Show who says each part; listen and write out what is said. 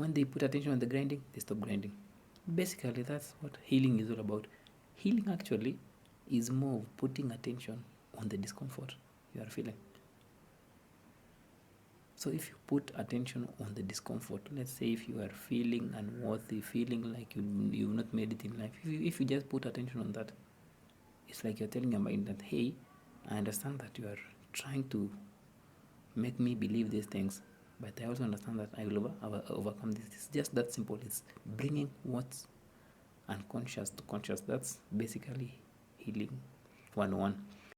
Speaker 1: When they put attention on the grinding, they stop grinding. Basically, that's what healing is all about. Healing actually is more of putting attention on the discomfort you are feeling. So if you put attention on the discomfort, let's say if you are feeling unworthy, feeling like you've not made it in life, if you just put attention on that, it's like you're telling your mind that, hey, I understand that you are trying to make me believe these things, but I also understand that I will overcome this. It's just that simple. It's bringing what's unconscious to conscious. That's basically healing 101.